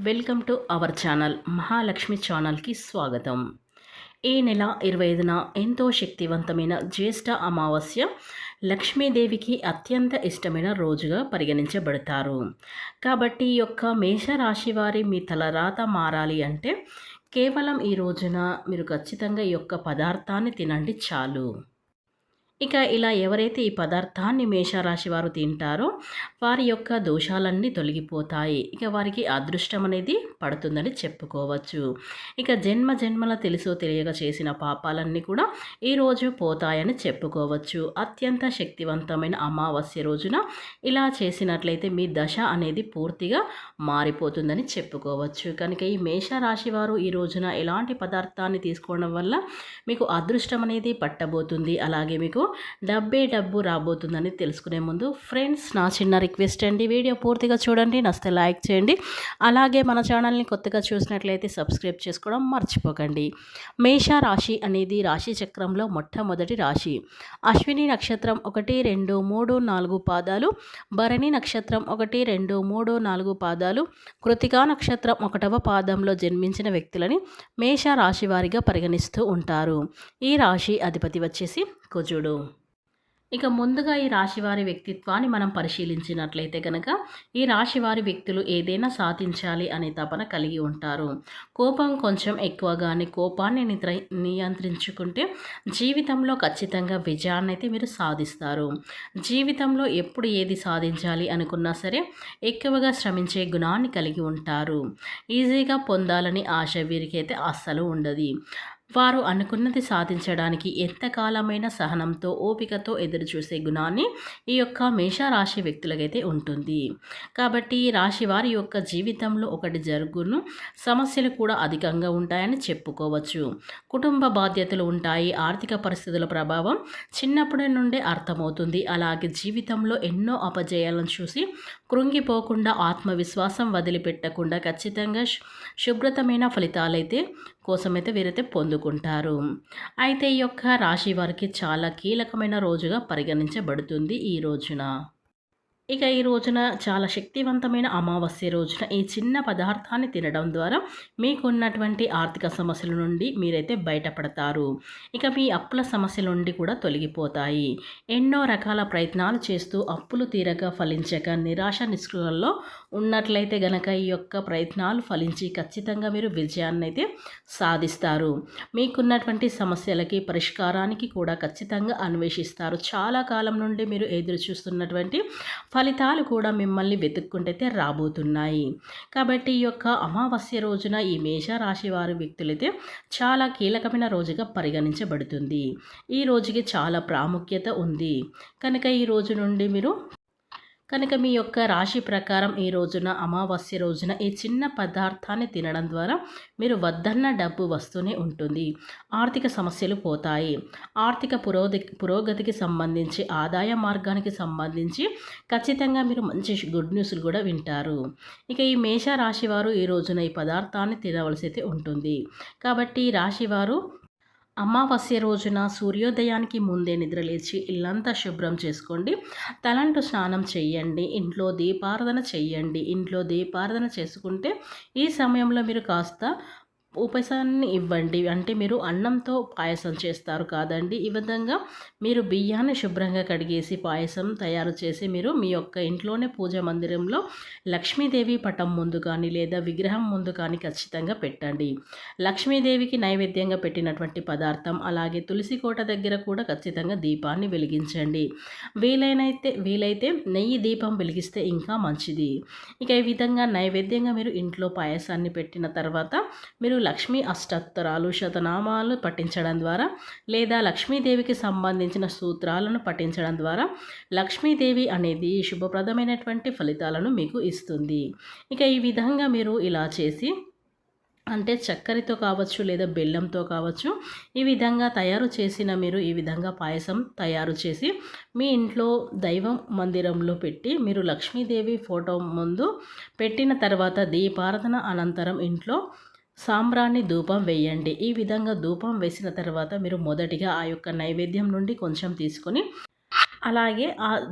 Welcome to our channel Mahalakshmi ఛానల్కి స్వాగతం. ఈ నెల 25న ఎంతో శక్తివంతమైన జ్యేష్ఠ అమావాస్య లక్ష్మీదేవికి అత్యంత ఇష్టమైన రోజుగా పరిగణించబడతారు. కాబట్టి ఈ యొక్క మేషరాశి వారి మీ తలరాత మారాలి అంటే కేవలం ఈ రోజున మీరు ఖచ్చితంగా ఈ యొక్క పదార్థాన్ని తినండి చాలు. ఇక ఇలా ఎవరైతే ఈ పదార్థాన్ని మేషరాశి వారు తింటారో వారి యొక్క దోషాలన్నీ తొలగిపోతాయి. ఇక వారికి అదృష్టం అనేది పడుతుందని చెప్పుకోవచ్చు. ఇక జన్మ జన్మల తెలుసో తెలియక చేసిన పాపాలన్నీ కూడా ఈరోజు పోతాయని చెప్పుకోవచ్చు. అత్యంత శక్తివంతమైన అమావాస్య రోజున ఇలా చేసినట్లయితే మీ దశ అనేది పూర్తిగా మారిపోతుందని చెప్పుకోవచ్చు. కనుక ఈ మేషరాశి వారు ఈ రోజున ఎలాంటి పదార్థాన్ని తీసుకోవడం వల్ల మీకు అదృష్టం అనేది పట్టబోతుంది, అలాగే మీకు డబ్బు రాబోతుందని తెలుసుకునే ముందు ఫ్రెండ్స్ నా చిన్న రిక్వెస్ట్ అండి, వీడియో పూర్తిగా చూడండి, నచ్చితే లైక్ చేయండి, అలాగే మన ఛానల్ని కొత్తగా చూసినట్లయితే సబ్స్క్రైబ్ చేసుకోవడం మర్చిపోకండి. మేష రాశి అనేది రాశి చక్రంలో మొట్టమొదటి రాశి. అశ్విని నక్షత్రం 1, 2, 3, 4 పాదాలు, భరణి నక్షత్రం 1, 2, 3, 4 పాదాలు, కృతికా నక్షత్రం 1వ పాదంలో జన్మించిన వ్యక్తులని మేష రాశి వారిగా పరిగణిస్తూ ఉంటారు. ఈ రాశి అధిపతి వచ్చేసి కుజుడు. ఇక ముందుగా ఈ రాశివారి వ్యక్తిత్వాన్ని మనం పరిశీలించినట్లయితే కనుక ఈ రాశివారి వ్యక్తులు ఏదైనా సాధించాలి అనే తపన కలిగి ఉంటారు. కోపం కొంచెం ఎక్కువగానే కోపాన్ని నియంత్రించుకుంటే జీవితంలో ఖచ్చితంగా విజయాన్ని అయితే మీరు సాధిస్తారు. జీవితంలో ఎప్పుడు ఏది సాధించాలి అనుకున్నా సరే ఎక్కువగా శ్రమించే గుణాన్ని కలిగి ఉంటారు. ఈజీగా పొందాలని ఆశ వీరికి అయితే అస్సలు ఉండదు. వారు అనుకున్నది సాధించడానికి ఎంతకాలమైన సహనంతో ఓపికతో ఎదురుచూసే గుణాన్ని ఈ యొక్క మేషరాశి వ్యక్తులకైతే ఉంటుంది. కాబట్టి ఈ రాశి వారి యొక్క జీవితంలో ఒకటి జరుగును సమస్యలు కూడా అధికంగా ఉంటాయని చెప్పుకోవచ్చు. కుటుంబ బాధ్యతలు ఉంటాయి. ఆర్థిక పరిస్థితుల ప్రభావం చిన్నప్పటి నుండే అర్థమవుతుంది. అలాగే జీవితంలో ఎన్నో అపజయాలను చూసి కృంగిపోకుండా ఆత్మవిశ్వాసం వదిలిపెట్టకుండా ఖచ్చితంగా శుభ్రతమైన ఫలితాలైతే కోసమైతే వీరైతే పొందుకుంటారు. అయితే ఈ యొక్క రాశి వారికి చాలా కీలకమైన రోజుగా పరిగణించబడుతుంది ఈ రోజున. ఇక ఈ రోజున చాలా శక్తివంతమైన అమావాస్య రోజున ఈ చిన్న పదార్థాన్ని తినడం ద్వారా మీకున్నటువంటి ఆర్థిక సమస్యల నుండి మీరైతే బయటపడతారు. ఇక మీ అప్పుల సమస్యల నుండి కూడా తొలగిపోతాయి. ఎన్నో రకాల ప్రయత్నాలు చేస్తూ అప్పులు తీరక ఫలించక నిరాశ నిస్పృహల్లో ఉన్నట్లయితే గనక ఈ యొక్క ప్రయత్నాలు ఫలించి ఖచ్చితంగా మీరు విజయాన్ని అయితే సాధిస్తారు. మీకున్నటువంటి సమస్యలకి పరిష్కారానికి కూడా ఖచ్చితంగా అన్వేషిస్తారు. చాలా కాలం నుండి మీరు ఎదురు చూస్తున్నటువంటి ఫలితాలు కూడా మిమ్మల్ని వెతుక్కుంటైతే రాబోతున్నాయి. కాబట్టి ఈ యొక్క అమావాస్య రోజున ఈ మేషరాశి వారి వ్యక్తులైతే చాలా కీలకమైన రోజుగా పరిగణించబడుతుంది. ఈ రోజుకి చాలా ప్రాముఖ్యత ఉంది. కనుక ఈ రోజు నుండి మీ యొక్క రాశి ప్రకారం ఈ రోజున అమావాస్య రోజున ఈ చిన్న పదార్థాన్ని తినడం ద్వారా మీరు వద్దన్న డబ్బు వస్తూనే ఉంటుంది. ఆర్థిక సమస్యలు పోతాయి. ఆర్థిక పురోగతికి సంబంధించి ఆదాయ మార్గానికి సంబంధించి ఖచ్చితంగా మీరు మంచి గుడ్ న్యూస్లు కూడా వింటారు. ఇక ఈ మేష రాశి వారు ఈ రోజున ఈ పదార్థాన్ని తినవలసి అయితే ఉంటుంది. కాబట్టి ఈ రాశివారు అమావాస్య రోజున సూర్యోదయానికి ముందే నిద్రలేచి ఇల్లంతా శుభ్రం చేసుకోండి. తలంటు స్నానం చేయండి. ఇంట్లో దీపారాధన చేసుకుంటే ఈ సమయంలో మీరు కాస్త ఉపశమనాన్ని ఇవ్వండి. అంటే మీరు అన్నంతో పాయసం చేస్తారు కాదండి. ఈ విధంగా మీరు బియ్యాన్ని శుభ్రంగా కడిగేసి పాయసం తయారు చేసి మీరు మీ యొక్క ఇంట్లోనే పూజ మందిరంలో లక్ష్మీదేవి పటం ముందు కానీ లేదా విగ్రహం ముందు కానీ ఖచ్చితంగా పెట్టండి. లక్ష్మీదేవికి నైవేద్యంగా పెట్టినటువంటి పదార్థం అలాగే తులసి కోట దగ్గర కూడా ఖచ్చితంగా దీపాన్ని వెలిగించండి. వీలైతే నెయ్యి దీపం వెలిగిస్తే ఇంకా మంచిది. ఇక ఈ విధంగా నైవేద్యంగా మీరు ఇంట్లో పాయసాన్ని పెట్టిన తర్వాత మీరు లక్ష్మీ అష్టోత్తరాలు శతనామాలు పఠించడం ద్వారా లేదా లక్ష్మీదేవికి సంబంధించిన సూత్రాలను పఠించడం ద్వారా లక్ష్మీదేవి అనేది శుభప్రదమైనటువంటి ఫలితాలను మీకు ఇస్తుంది. ఇక ఈ విధంగా మీరు ఇలా చేసి అంటే చక్కెరతో కావచ్చు లేదా బెల్లంతో కావచ్చు ఈ విధంగా తయారు చేసిన మీరు ఈ విధంగా పాయసం తయారు చేసి మీ ఇంట్లో దైవం మందిరంలో పెట్టి మీరు లక్ష్మీదేవి ఫోటో ముందు పెట్టిన తర్వాత దీపారాధన అనంతరం ఇంట్లో సాంబ్రాణి ధూపం వేయండి. ఈ విధంగా ధూపం వేసిన తర్వాత మీరు మొదటిగా ఆ యొక్క నైవేద్యం నుండి కొంచెం తీసుకొని అలాగే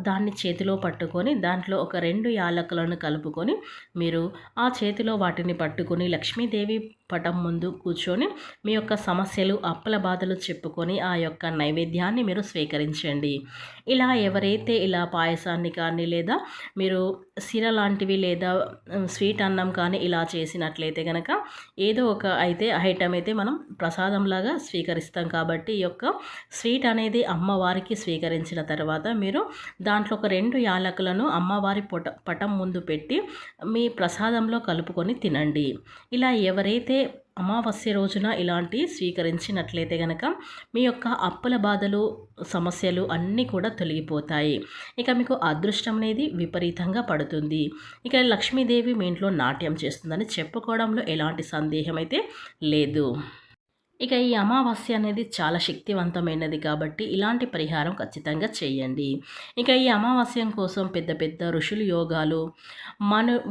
దాన్ని చేతిలో పట్టుకొని దాంట్లో ఒక 2 యాలకులను కలుపుకొని మీరు ఆ చేతిలో వాటిని పట్టుకొని లక్ష్మీదేవి పటం ముందు కూర్చొని మీ యొక్క సమస్యలు అప్పుల బాధలు చెప్పుకొని ఆ యొక్క నైవేద్యాన్ని మీరు స్వీకరించండి. ఇలా ఎవరైతే ఇలా పాయసాన్ని కానీ లేదా మీరు సిర లాంటివి లేదా స్వీట్ అన్నం కానీ ఇలా చేసినట్లయితే కనుక ఏదో ఒక ఐటమ్ అయితే మనం ప్రసాదంలాగా స్వీకరిస్తాం. కాబట్టి ఈ యొక్క స్వీట్ అనేది అమ్మవారికి స్వీకరించిన తర్వాత మీరు దాంట్లో ఒక 2 యాలకులను అమ్మవారి పటం ముందు పెట్టి మీ ప్రసాదంలో కలుపుకొని తినండి. ఇలా ఎవరైతే అమావాస్య రోజున ఇలాంటి స్వీకరించినట్లయితే కనుక మీ యొక్క అప్పుల బాధలు సమస్యలు అన్నీ కూడా తొలగిపోతాయి. ఇక మీకు అదృష్టం అనేది విపరీతంగా పడుతుంది. ఇక లక్ష్మీదేవి మీ ఇంట్లో నాట్యం చేస్తుందని చెప్పుకోవడంలో ఎలాంటి సందేహం అయితే లేదు. ఇక ఈ అమావాస్య అనేది చాలా శక్తివంతమైనది కాబట్టి ఇలాంటి పరిహారం ఖచ్చితంగా చేయండి. ఇక ఈ అమావాస్యం కోసం పెద్ద పెద్ద ఋషులు యోగాలు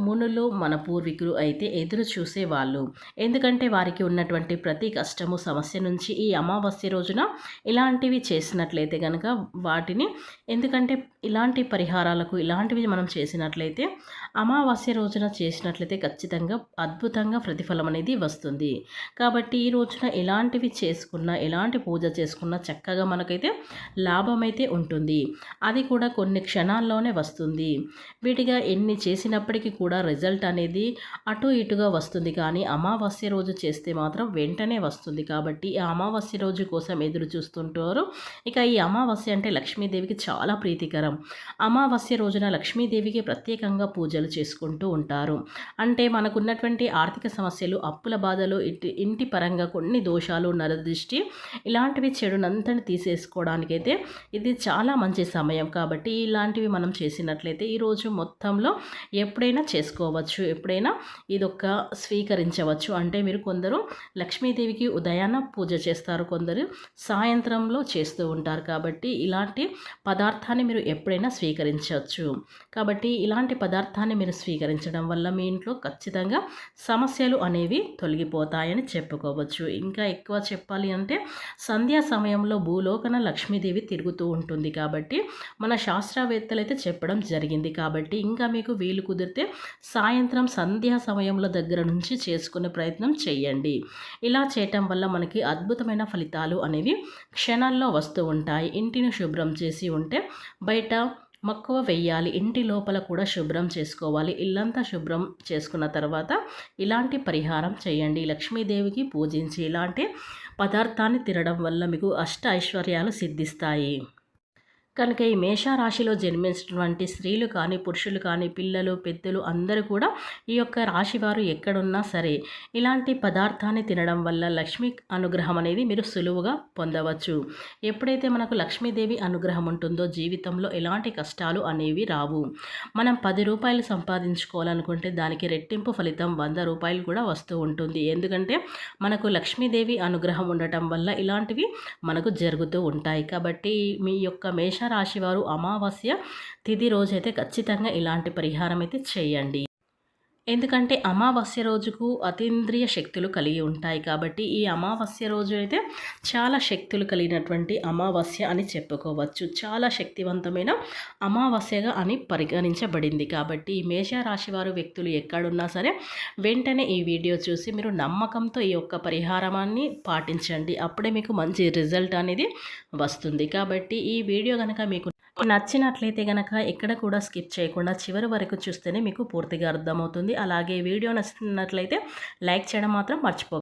మునులు మన పూర్వీకులు అయితే ఎదురు చూసేవాళ్ళు. ఎందుకంటే వారికి ఉన్నటువంటి ప్రతి కష్టము సమస్య నుంచి ఈ అమావాస్య రోజున ఇలాంటివి చేసినట్లయితే కనుక వాటిని ఎందుకంటే ఇలాంటి పరిహారాలకు ఇలాంటివి మనం చేసినట్లయితే అమావాస్య రోజున చేసినట్లయితే ఖచ్చితంగా అద్భుతంగా ప్రతిఫలం అనేది వస్తుంది. కాబట్టి ఈ రోజున ఎలాంటివి చేసుకున్నా ఎలాంటి పూజ చేసుకున్నా చక్కగా మనకైతే లాభం అయితే ఉంటుంది. అది కూడా కొన్ని క్షణాల్లోనే వస్తుంది. వీటిగా ఎన్ని చేసినప్పటికీ కూడా రిజల్ట్ అనేది అటు ఇటుగా వస్తుంది. కానీ అమావాస్య రోజు చేస్తే మాత్రం వెంటనే వస్తుంది. కాబట్టి ఆ అమావాస్య రోజు కోసం ఎదురు చూస్తుంటారు. ఇక ఈ అమావాస్య అంటే లక్ష్మీదేవికి చాలా ప్రీతికరం. అమావాస్య రోజున లక్ష్మీదేవికి ప్రత్యేకంగా పూజలు చేసుకుంటూ ఉంటారు. అంటే మనకున్నటువంటి ఆర్థిక సమస్యలు అప్పుల బాధలు ఇంటి పరంగా కొన్ని దోషాలు నరదృష్టి ఇలాంటివి చెడునంతని తీసేసుకోవడానికైతే ఇది చాలా మంచి సమయం. కాబట్టి ఇలాంటివి మనం చేసినట్లయితే ఈరోజు మొత్తంలో ఎప్పుడైనా చేసుకోవచ్చు, ఎప్పుడైనా ఇదొక స్వీకరించవచ్చు. అంటే మీరు కొందరు లక్ష్మీదేవికి ఉదయాన్న పూజ చేస్తారు, కొందరు సాయంత్రంలో చేస్తూ ఉంటారు. కాబట్టి ఇలాంటి పదార్థాన్ని మీరు ఎప్పుడైనా స్వీకరించవచ్చు. కాబట్టి ఇలాంటి పదార్థాన్ని మీరు స్వీకరించడం వల్ల మీ ఇంట్లో ఖచ్చితంగా సమస్యలు అనేవి తొలగిపోతాయని చెప్పుకోవచ్చు. ఇంకా ఎక్కువ చెప్పాలి అంటే సంధ్యా సమయంలో భూలోకన లక్ష్మీదేవి తిరుగుతూ ఉంటుంది. కాబట్టి మన శాస్త్రవేత్తలు అయితే చెప్పడం జరిగింది. కాబట్టి ఇంకా మీకు వీలు కుదిరితే సాయంత్రం సంధ్యా సమయంలో దగ్గర నుంచి చేసుకునే ప్రయత్నం చేయండి. ఇలా చేయటం వల్ల మనకి అద్భుతమైన ఫలితాలు అనేవి క్షణాల్లో వస్తూ ఉంటాయి. ఇంటిని శుభ్రం చేసి ఉంటే బయట మక్కువ వెయ్యాలి, ఇంటి లోపల కూడా శుభ్రం చేసుకోవాలి. ఇల్లంతా శుభ్రం చేసుకున్న తర్వాత ఇలాంటి పరిహారం చేయండి. లక్ష్మీదేవికి పూజించి ఇలాంటి పదార్థాన్ని తినడం వల్ల మీకు అష్ట ఐశ్వర్యాలు సిద్ధిస్తాయి. కనుక ఈ మేషరాశిలో జన్మించినటువంటి స్త్రీలు కానీ పురుషులు కానీ పిల్లలు పెద్దలు అందరూ కూడా ఈ యొక్క రాశి వారు ఎక్కడున్నా సరే ఇలాంటి పదార్థాన్ని తినడం వల్ల లక్ష్మీ అనుగ్రహం అనేది మీరు సులువుగా పొందవచ్చు. ఎప్పుడైతే మనకు లక్ష్మీదేవి అనుగ్రహం ఉంటుందో జీవితంలో ఎలాంటి కష్టాలు అనేవి రావు. మనం 10 రూపాయలు సంపాదించుకోవాలనుకుంటే దానికి రెట్టింపు ఫలితం 100 రూపాయలు కూడా వస్తూ ఉంటుంది. ఎందుకంటే మనకు లక్ష్మీదేవి అనుగ్రహం ఉండటం వల్ల ఇలాంటివి మనకు జరుగుతూ ఉంటాయి. కాబట్టి మీ యొక్క రాశి వారు అమావాస్య తిథి రోజైతే ఖచ్చితంగా ఇలాంటి పరిహారం అయితే చేయండి. ఎందుకంటే అమావాస్య రోజుకు అతీంద్రియ శక్తులు కలిగి ఉంటాయి. కాబట్టి ఈ అమావాస్య రోజు అయితే చాలా శక్తులు కలిగినటువంటి అమావాస్య అని చెప్పుకోవచ్చు. చాలా శక్తివంతమైన అమావాస్యగా అని పరిగణించబడింది. కాబట్టి ఈ మేషరాశి వారు వ్యక్తులు ఎక్కడున్నా సరే వెంటనే ఈ వీడియో చూసి మీరు నమ్మకంతో ఈ యొక్క పరిహారాన్ని పాటించండి. అప్పుడే మీకు మంచి రిజల్ట్ అనేది వస్తుంది. కాబట్టి ఈ వీడియో కనుక మీకు నచ్చినట్లయితే గనక ఎక్కడ కూడా స్కిప్ చేయకుండా చివరి వరకు చూస్తేనే మీకు పూర్తిగా అర్థమవుతుంది. అలాగే వీడియో నచ్చినట్లయితే లైక్ చేయడం మాత్రం మర్చిపోకండి.